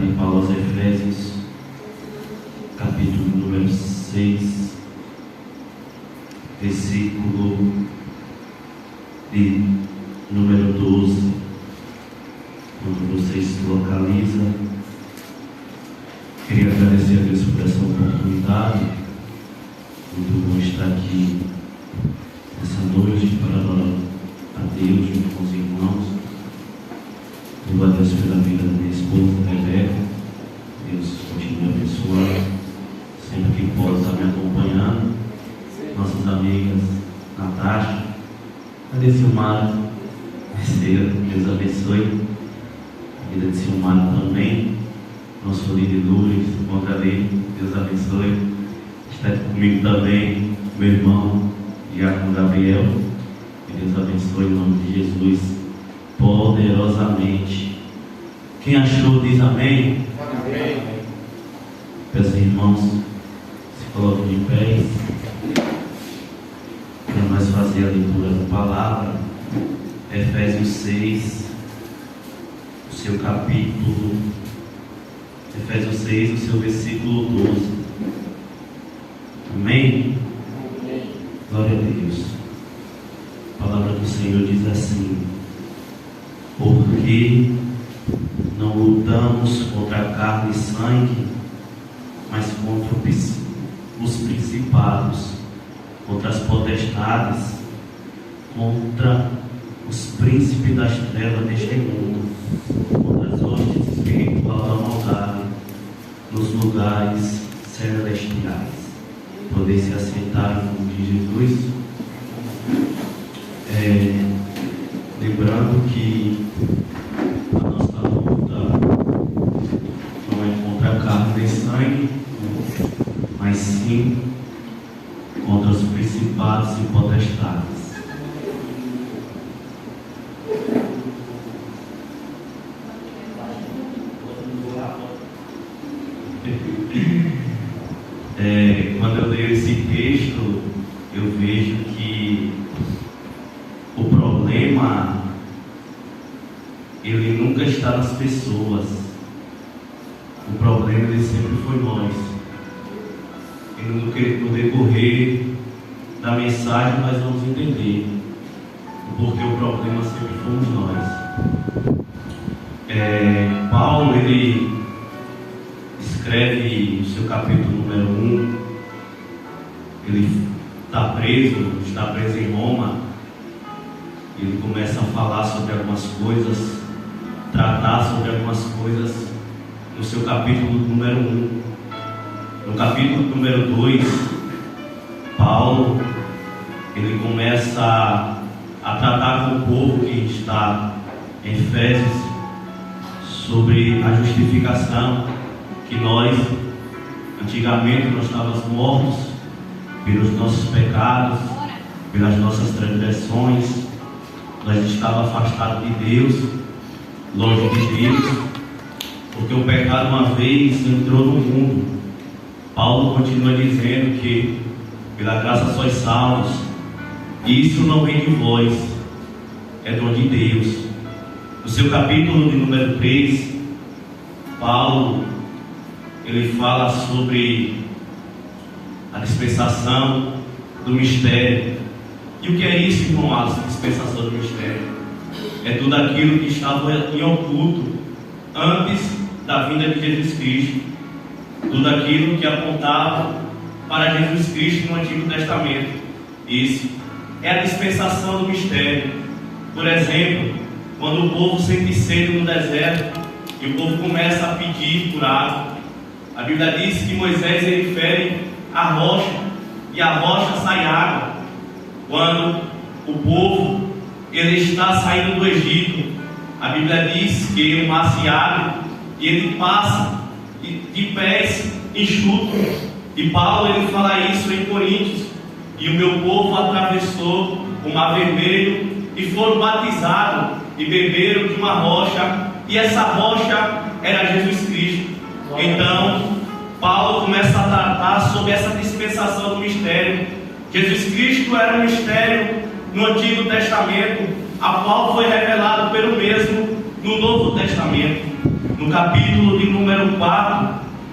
de Paulo aos Efésios, capítulo número 6, versículo de número 12. Quando você se localiza, queria agradecer a Deus por essa oportunidade. Muito bom estar aqui nessa noite para adorar a Deus junto com os irmãos. Louvo a Deus pela vida da minha esposa, Rebeca. Deus continue abençoando. Sempre que pode estar me acompanhando. Nossas amigas Natasha, cadê Silmara? Deus abençoe. A vida de Silmara também. Nosso líder Lourdes, contra dele, Deus abençoe. Está aqui comigo também meu irmão Diácono Gabriel. Que Deus abençoe em nome de Jesus poderosamente. Quem achou diz amém. Amém. Peço irmãos, se coloquem de pés para nós fazer a leitura da palavra. Efésios 6, o seu capítulo. Efésios 6, o seu versículo 12. Amém? Amém. Glória a Deus. A palavra do Senhor diz assim: porque não lutamos contra a carne e sangue, mas contra os principados, contra as potestades, contra os príncipes das trevas deste mundo, contra as hostes espirituais da maldade nos lugares celestiais. Poder se assentar em nome de Jesus. Lembrando que a nossa luta não é contra a carne e sangue, mas sim contra os principados e potestades. Quando eu leio esse texto, eu vejo que o problema ele nunca está nas pessoas. O problema ele sempre foi nós. E no decorrer da mensagem nós vamos entender porque o problema sempre fomos nós. Paulo ele escreve no seu capítulo número 1. Ele está preso em Roma. Ele começa a falar sobre algumas coisas, tratar sobre algumas coisas no seu capítulo número 1. No capítulo número 2, Paulo ele começa a tratar com o povo que está em Efésios sobre a justificação, que nós antigamente nós estávamos mortos pelos nossos pecados, pelas nossas transgressões. Nós estávamos afastados de Deus, longe de Deus, porque o pecado uma vez entrou no mundo. Paulo continua dizendo que pela graça sois salvos, e isso não vem de vós, é dom de Deus. No seu capítulo de número 3, Paulo ele fala sobre a dispensação do mistério. E o que é isso, irmão? A dispensação do mistério é tudo aquilo que estava em oculto antes da vinda de Jesus Cristo, tudo aquilo que apontava para Jesus Cristo no Antigo Testamento. Isso é a dispensação do mistério. Por exemplo, quando o povo sente sede no deserto e o povo começa a pedir por água, a Bíblia diz que Moisés ele fere a rocha e a rocha sai água. Quando o povo ele está saindo do Egito, a Bíblia diz que o mar se abre e ele passa de pés enxutos. E Paulo ele fala isso em Coríntios: e o meu povo atravessou o mar vermelho e foram batizados e beberam de uma rocha, e essa rocha era Jesus Cristo. Então Paulo começa a tratar sobre essa dispensação do mistério. Jesus Cristo era um mistério no Antigo Testamento, a qual foi revelado pelo mesmo no Novo Testamento. no capítulo de número 4,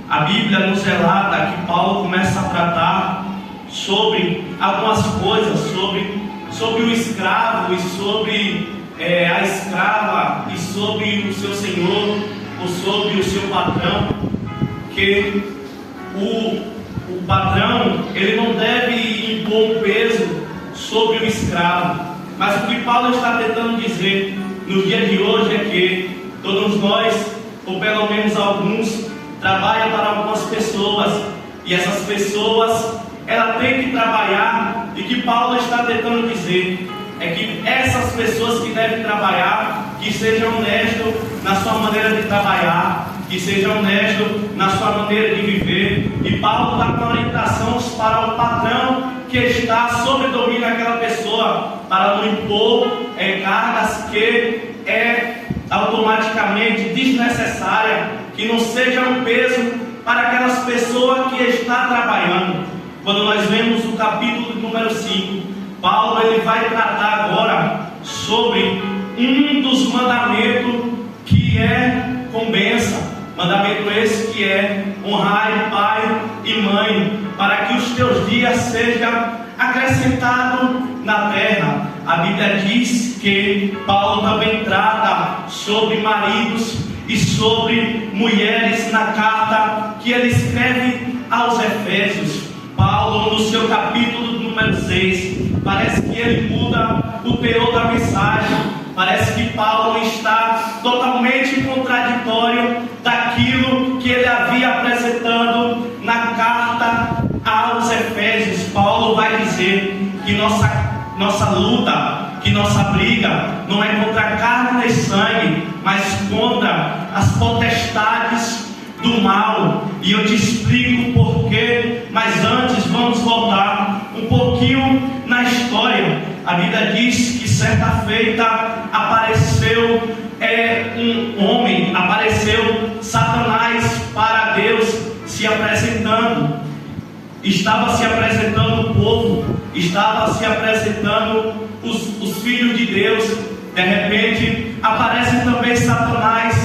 a Bíblia nos relata que Paulo começa a tratar sobre algumas coisas, sobre o escravo e sobre a escrava e sobre o seu senhor ou sobre o seu patrão, que o patrão ele não deve impor um peso sobre o escravo. Mas o que Paulo está tentando dizer no dia de hoje é que todos nós, ou pelo menos alguns, trabalham para algumas pessoas, e essas pessoas ela tem que trabalhar, e que Paulo está tentando dizer é que essas pessoas que devem trabalhar, que sejam honestos na sua maneira de trabalhar, que sejam honestos na sua maneira de viver. E Paulo dá uma orientação para o patrão que está sob domínio daquela pessoa, para não impor cargas que automaticamente desnecessária, que não seja um peso para aquelas pessoas que está trabalhando. Quando nós vemos o capítulo número 5, Paulo ele vai tratar agora sobre um dos mandamentos que é com bênção. Mandamento esse que é honrar pai e mãe, para que os teus dias sejam acrescentados na terra. A Bíblia diz que Paulo também trata sobre maridos e sobre mulheres na carta que ele escreve aos Efésios. Paulo, no seu capítulo número 6, parece que ele muda o teor da mensagem. Parece que Paulo está totalmente contraditório daquilo que ele havia apresentando na carta aos Efésios. Paulo vai dizer que nossa luta, que nossa briga não é contra a carne e sangue, mas contra as potestades do mal. E eu te explico o porquê, mas antes vamos voltar um pouquinho na história. A Bíblia diz que certa feita apareceu apareceu Satanás para Deus se apresentando. Estava se apresentando o povo, estava se apresentando os filhos de Deus. De repente aparece também Satanás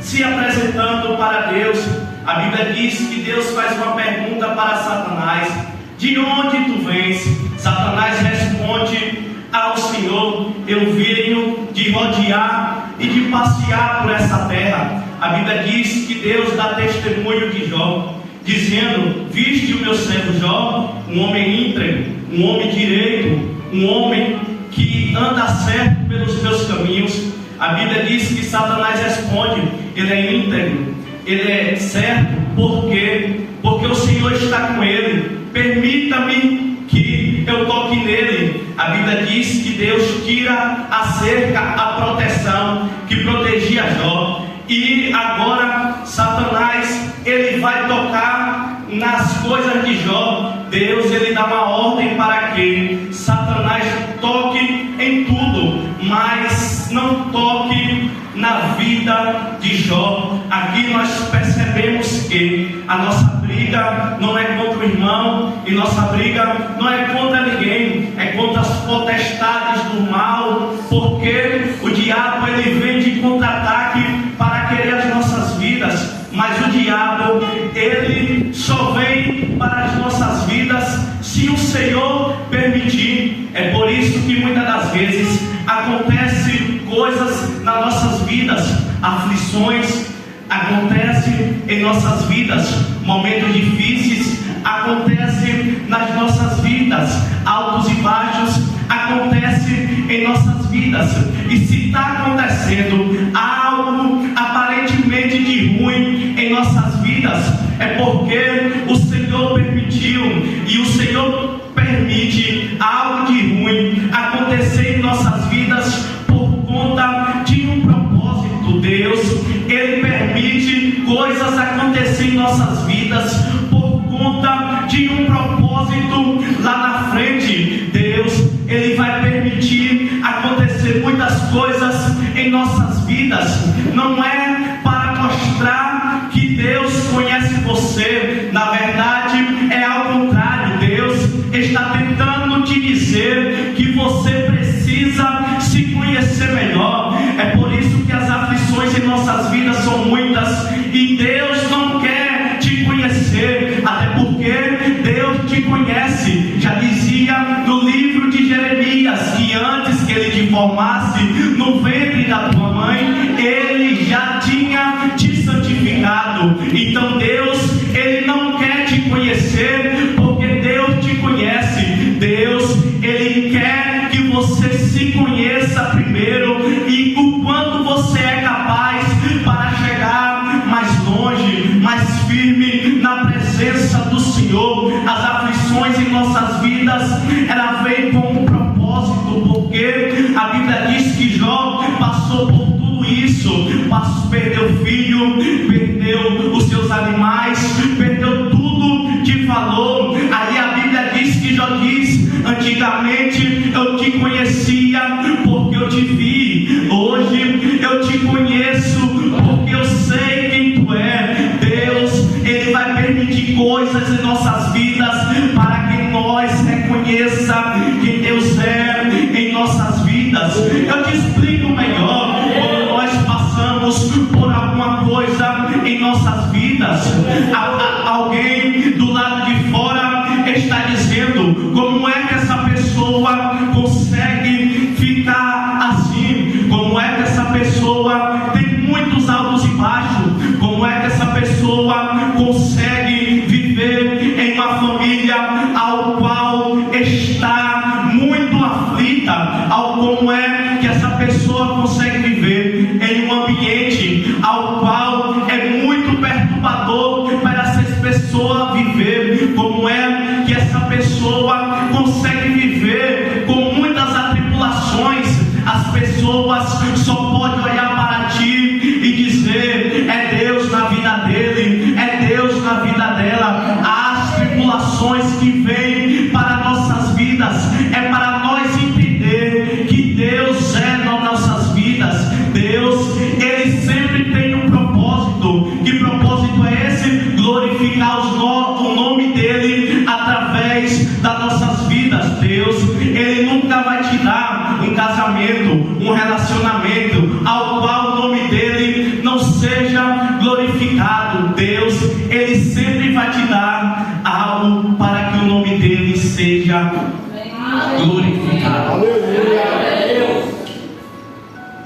se apresentando para Deus. A Bíblia diz que Deus faz uma pergunta para Satanás: de onde tu vens? Satanás responde ao Senhor: eu venho de rodear e de passear por essa terra. A Bíblia diz que Deus dá testemunho de Jó, dizendo: viste o meu servo Jó, um homem íntegro, um homem direito, um homem que anda certo pelos meus caminhos. A Bíblia diz que Satanás responde: ele é íntegro, ele é certo, porque o Senhor está com ele. Permita-me que eu toque nele. A Bíblia diz que Deus tira a cerca, a proteção que protegia Jó. E agora Satanás ele vai tocar nas coisas de Jó. Deus ele dá uma ordem para que Satanás toque em tudo, mas não toque na vida de Jó. Aqui nós percebemos que a nossa briga não é contra o irmão, e nossa briga não é contra ninguém, é contra as potestades do mal, porque o diabo ele vem de contra-ataque para querer as nossas vidas. Mas o diabo ele só vem para as nossas vidas se o Senhor permitir. É por isso que muitas das vezes acontecem coisas nas nossas vidas, aflições acontecem em nossas vidas, momentos difíceis acontecem nas nossas vidas, altos e baixos acontecem em nossas vidas. E se está acontecendo algo aparentemente de ruim em nossas vidas, é porque o Senhor permitiu, e o Senhor permite algo de ruim acontecer em nossas vidas por conta de um propósito. Deus ele permite coisas acontecer em nossas vidas por conta de um propósito lá na frente. Deus ele vai permitir acontecer muitas coisas em nossas vidas. Não é para mostrar que Deus conhece você, na verdade é ao contrário. Deus está tentando te dizer que você precisa se conhecer melhor. É por isso que as aflições em nossas vidas são muitas, formasse no ventre da tua mãe, Ele já tinha te santificado. Então Deus, Ele não quer te conhecer porque Deus te conhece. Deus, Ele quer que você se conheça primeiro, e o quanto você é capaz para chegar mais longe, mais firme na presença do Senhor. As aflições em nossas vidas, ela vem com um propósito, porque a Bíblia diz que Jó passou por tudo isso, perdeu filho, perdeu os seus animais, perdeu tudo de valor. Aí a Bíblia diz que Jó diz: antigamente eu te conhecia porque eu te vi, hoje eu te conheço porque eu sei quem tu é. Deus, Ele vai permitir coisas em nossas vidas para que nós reconheça quem Deus é em nossas vidas. Eu te explico melhor. Quando nós passamos por alguma coisa em nossas vidas, alguém do lado de fora está dizendo: como é que essa pessoa consegue ficar assim? Como é que essa pessoa tem muitos altos e baixos? Como é que essa pessoa consegue viver em uma família ao qual está muito aflita? Como é que essa pessoa consegue viver em um ambiente ao qual é muito perturbador para essa pessoa viver? Como é que essa pessoa consegue viver com muitas atribulações? As pessoas só podem olhar para ti e dizer: é Deus na vida dele, é Deus na vida dela. As tribulações que vêm para nossas vidas é para nós entender que Deus é nas nossas vidas. Deus, Ele sempre tem um propósito. Que propósito é esse? Glorificar o nome dele através das nossas vidas. Deus, Ele nunca vai te dar um casamento, um relacionamento ao qual o nome dele não seja glorificado. Deus, Ele sempre vai te dar algo para que o nome dele seja glorificado.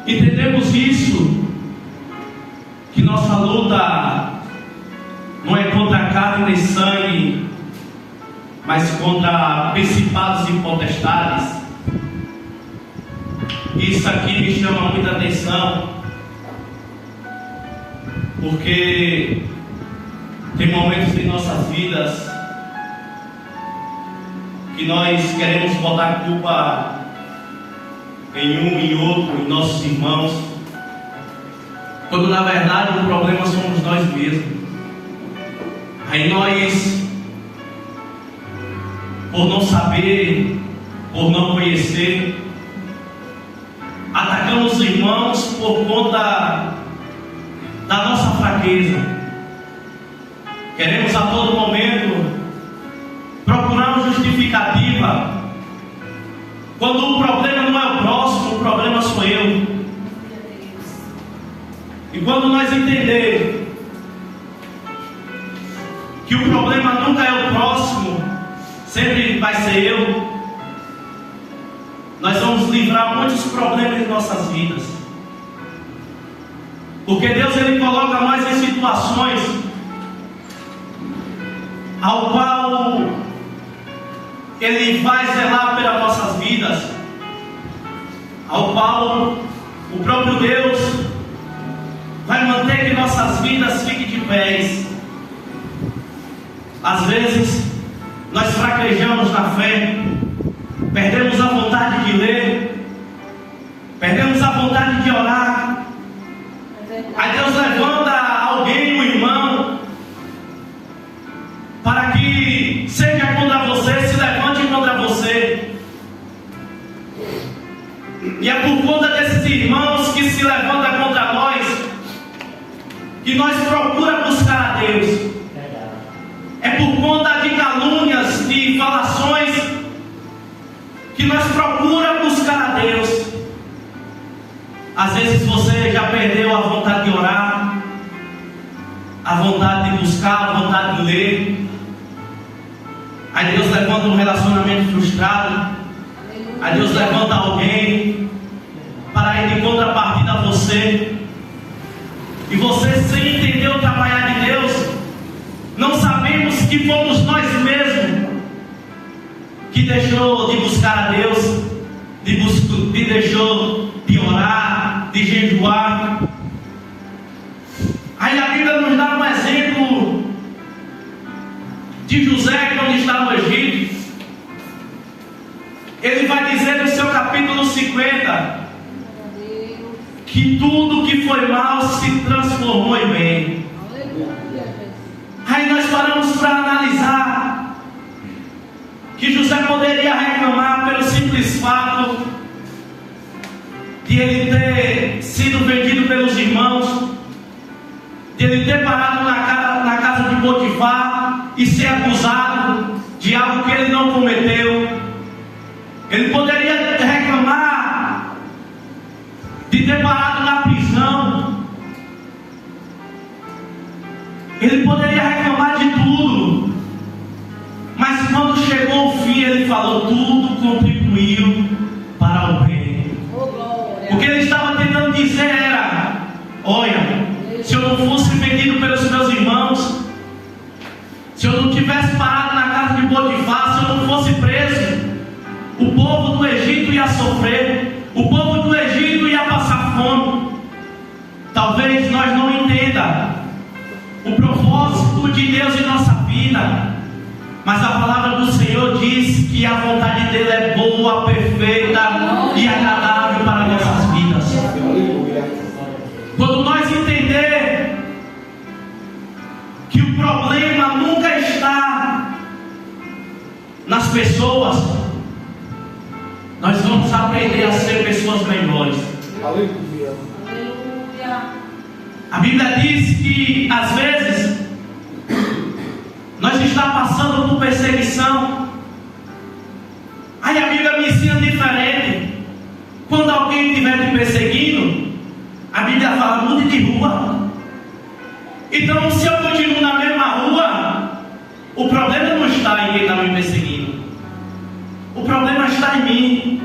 Entendemos isso, que nossa luta não é contra carne nem sangue, mas contra principados e potestades. Isso aqui me chama muita atenção, porque tem momentos em nossas vidas que nós queremos botar a culpa em um e outro, em nossos irmãos, quando na verdade o problema somos nós mesmos. Aí nós, por não saber, por não conhecer, atacamos os irmãos por conta da nossa fraqueza. Queremos a todo momento procurar uma justificativa, quando o problema não é o próximo, o problema sou eu. E quando nós entender que o problema nunca é o próximo, sempre vai ser eu, nós vamos livrar muitos problemas em nossas vidas. Porque Deus, Ele coloca nós em situações ao qual Ele vai zelar pelas nossas vidas, ao qual o próprio Deus vai manter que nossas vidas fiquem de pés. Às vezes nós fraquejamos na fé, perdemos a vontade de ler, perdemos a vontade de orar. Aí Deus levanta alguém, um irmão, para que seja contra você, se levante contra você. E é por conta desses irmãos que se levantam contra nós que nós procuramos buscar a Deus. É por conta de calúnias, de falações, que nós procuramos buscar a Deus. Às vezes você já perdeu a vontade de orar, a vontade de buscar, a vontade de ler. Aí Deus levanta um relacionamento frustrado. Aí Deus levanta alguém para ir de contrapartida a você. E você, sem entender o trabalhar de Deus, não sabemos que fomos nós mesmos que deixou de buscar a Deus, deixou de orar, de jejuar. Aí a Bíblia nos dá um exemplo de José, quando está no Egito. Ele vai dizer no seu capítulo 50 que tudo que foi mal se transformou em bem. Aí nós paramos para analisar que José poderia reclamar pelo simples fato de ele ter sido vendido pelos irmãos, de ele ter parado na casa de Potifar e ser acusado de algo que ele não cometeu. Ele poderia reclamar de ter parado na prisão. Ele poderia reclamar de tudo. Mas quando chegou o fim, ele falou: tudo contribuiu para o bem. O que ele estava tentando dizer era: olha, se eu não fosse vendido pelos meus irmãos, se eu não tivesse parado na casa de Potifar, se eu não fosse preso, o povo do Egito ia sofrer, o povo do Egito ia passar fome. Talvez nós não entendamos o propósito de Deus em nossa vida, mas a palavra do Senhor diz que a vontade dele é boa, perfeita e agradável para nossas vidas. Quando nós entender que o problema nunca está nas pessoas, nós vamos aprender a ser pessoas melhores. Aleluia. A Bíblia diz que às vezes nós estamos passando por perseguição. Aí a Bíblia me ensina diferente. Quando alguém estiver te perseguindo, a Bíblia fala: mude de rua. Então, se eu continuo na mesma rua, o problema não está em quem está me perseguindo. O problema está em mim.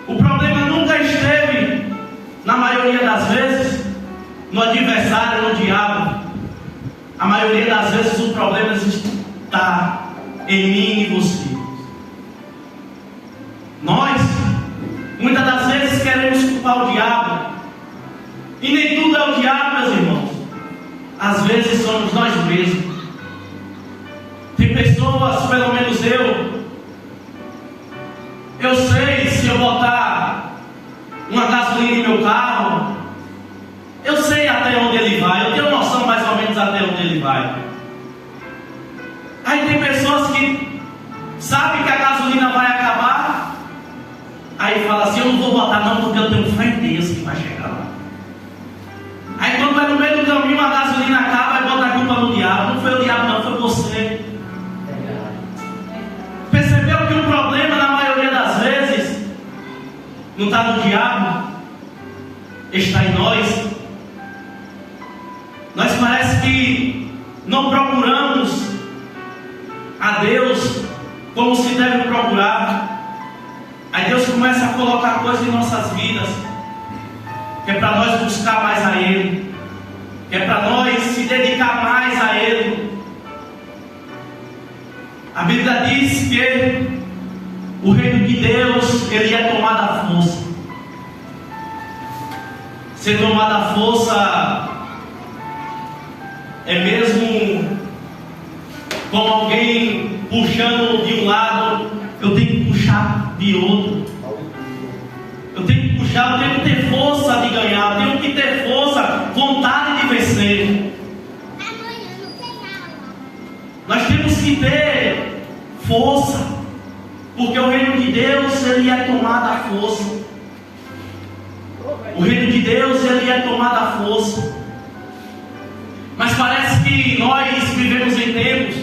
O problema nunca esteve, na maioria das vezes, no adversário, no diabo. A maioria das vezes o problema está em mim e você. Nós, muitas das vezes, queremos culpar o diabo. E nem tudo é o diabo, meus irmãos. Às vezes somos nós mesmos. Tem pessoas, pelo menos eu sei, se eu botar uma gasolina em meu carro, eu sei até onde ele vai, eu tenho noção mais ou menos até onde ele vai. Aí tem pessoas que sabem que a gasolina vai acabar, aí fala assim: eu não vou botar não, porque eu tenho fé em Deus que vai chegar lá. Aí quando vai no meio do caminho, a gasolina acaba e bota a culpa no diabo. Não foi o diabo não, foi você. Percebeu que o problema, na maioria das vezes, não está no diabo, está em nós. Nós parece que não procuramos a Deus como se deve procurar. Aí Deus começa a colocar coisas em nossas vidas, que é para nós buscar mais a Ele, que é para nós se dedicar mais a Ele. A Bíblia diz que o reino de Deus, ele é tomado à força. Ser tomado à força é mesmo como alguém puxando de um lado, eu tenho que puxar de outro. Eu tenho que puxar, eu tenho que ter força de ganhar, eu tenho que ter força, vontade de vencer. Nós temos que ter força, porque o reino de Deus, ele é tomado à força. O reino de Deus, ele é tomado à força. Mas parece que nós vivemos em tempos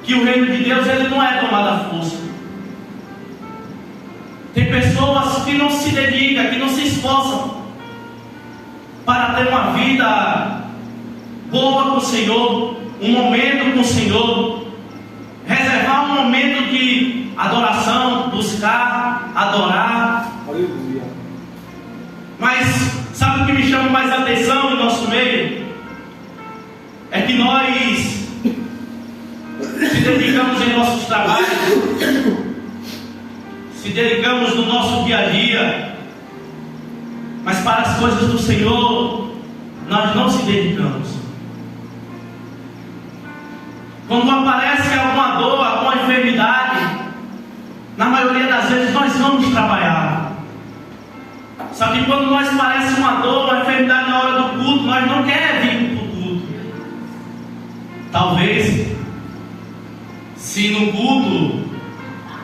que o reino de Deus, ele não é tomado à força. Tem pessoas que não se dedicam, que não se esforçam para ter uma vida boa com o Senhor, um momento com o Senhor, reservar um momento de adoração, buscar, adorar. Aleluia. Mas sabe o que me chama mais atenção em nosso meio? É que nós se dedicamos em nossos trabalhos, se dedicamos no nosso dia a dia, mas para as coisas do Senhor nós não se dedicamos. Quando aparece alguma dor, alguma enfermidade, na maioria das vezes nós vamos trabalhar. Só que quando nós parece uma dor, uma enfermidade na hora do culto, nós não queremos vir para o culto. Talvez, se no culto,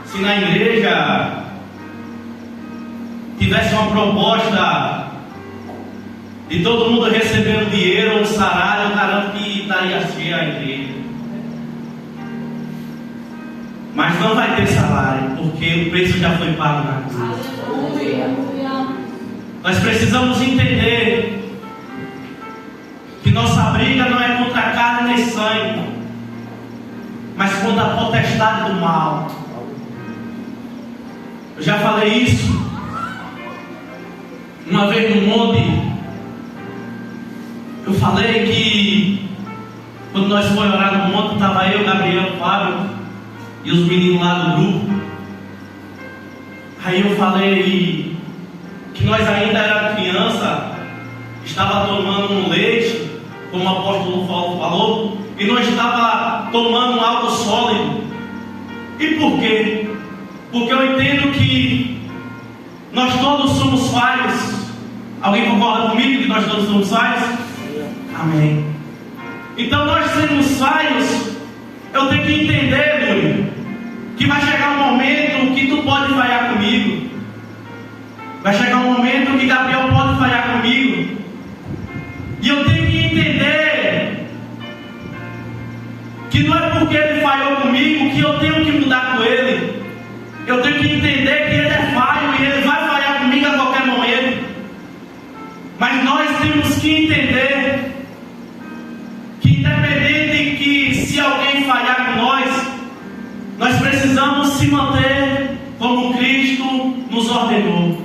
se na igreja tivesse uma proposta de todo mundo recebendo dinheiro ou um salário, eu garanto que estaria cheia a igreja. Mas não vai ter salário, porque o preço já foi pago na cruz. Nós precisamos entender que nossa briga não é contra a carne nem sangue, mas contra a potestade do mal. Eu já falei isso uma vez no monte. Eu falei que quando nós fomos orar no monte, estava eu, Gabriel, Fábio e os meninos lá do grupo. Aí eu falei que nós ainda era criança, estava tomando um leite, como o apóstolo Paulo falou, e não estava tomando algo sólido. E por quê? Porque eu entendo que nós todos somos falhos. Alguém concorda comigo que nós todos somos falhos? Amém. Então nós sermos falhos, eu tenho que entender, Júlio, que vai chegar um momento que tu pode falhar comigo. Vai chegar um momento que Gabriel pode falhar comigo. E eu tenho que entender que não é porque ele falhou comigo que eu tenho que mudar com ele. Eu tenho que entender que ele é falho e ele vai falhar comigo a qualquer momento. Mas nós temos que entender que independente que se alguém falhar com nós precisamos se manter como Cristo nos ordenou.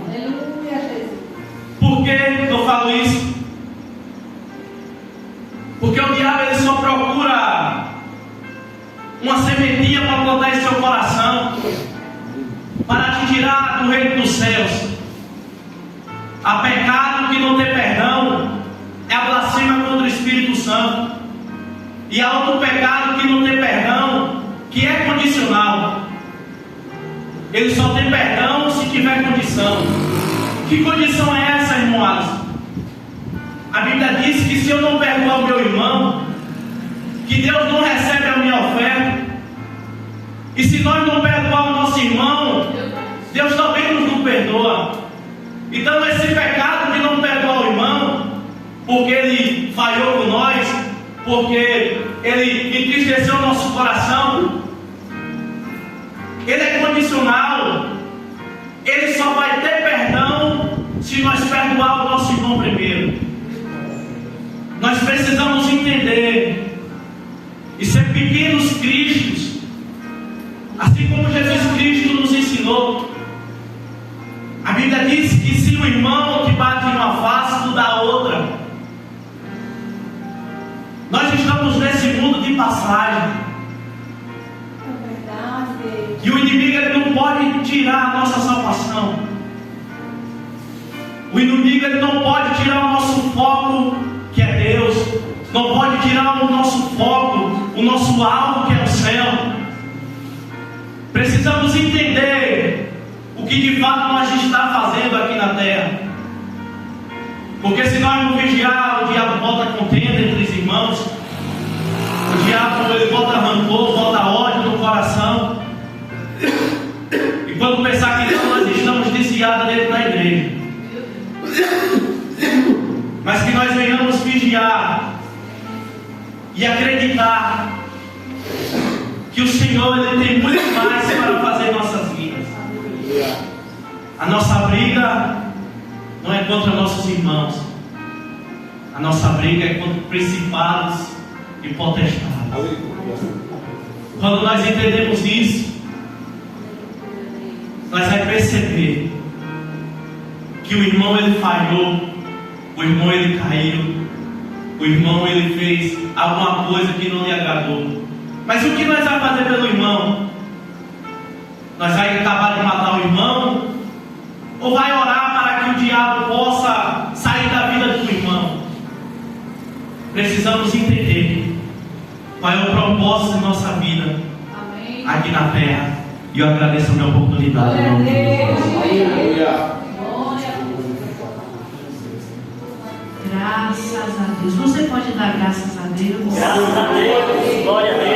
Por que eu falo isso? Porque o diabo ele só procura uma sementinha para plantar em seu coração, para te tirar do reino dos céus. Há pecado que não tem perdão, é a blasfêmia contra o Espírito Santo. E há outro pecado que não tem perdão, que é condicional. Ele só tem perdão se tiver condição. Que condição é essa, irmão Alisson? A Bíblia diz que se eu não perdoar o meu irmão, que Deus não recebe a minha oferta. E se nós não perdoar o nosso irmão, Deus também nos não perdoa. Então esse pecado de não perdoar o irmão, porque ele falhou com nós, porque ele entristeceu o nosso coração, ele é condicional. Ele só vai ter perdão se nós perdoar o nosso irmão primeiro. Nós precisamos entender e ser pequenos cristos, assim como Jesus Cristo nos ensinou. A Bíblia diz que se o irmão te bate em uma face, tu dá outra. Nós estamos nesse mundo de passagem. E o inimigo ele não pode tirar a nossa salvação. O inimigo ele não pode tirar o nosso foco, que é Deus. Não pode tirar o nosso foco, o nosso alvo, que é o céu. Precisamos entender o que de fato nós estamos fazendo aqui na terra. Porque se nós não vigiar, o diabo bota contenda entre os irmãos. O diabo ele bota rancor, bota ódio no coração. E quando pensar que nós estamos desviados dentro da igreja, mas que nós venhamos vigiar e acreditar que o Senhor ele tem muito mais para fazer em nossas vidas. A nossa briga não é contra nossos irmãos, a nossa briga é contra principados e potestades. Quando nós entendemos isso, nós vamos perceber que o irmão ele falhou, o irmão ele caiu, o irmão ele fez alguma coisa que não lhe agradou. Mas o que nós vamos fazer pelo irmão? Nós vamos acabar de matar o irmão? Ou vai orar para que o diabo possa sair da vida do irmão? Precisamos entender qual é o propósito de nossa vida aqui na terra. E eu agradeço a minha oportunidade. Graças a Deus. Você pode dar graças a Deus? Graças a Deus. Glória a Deus.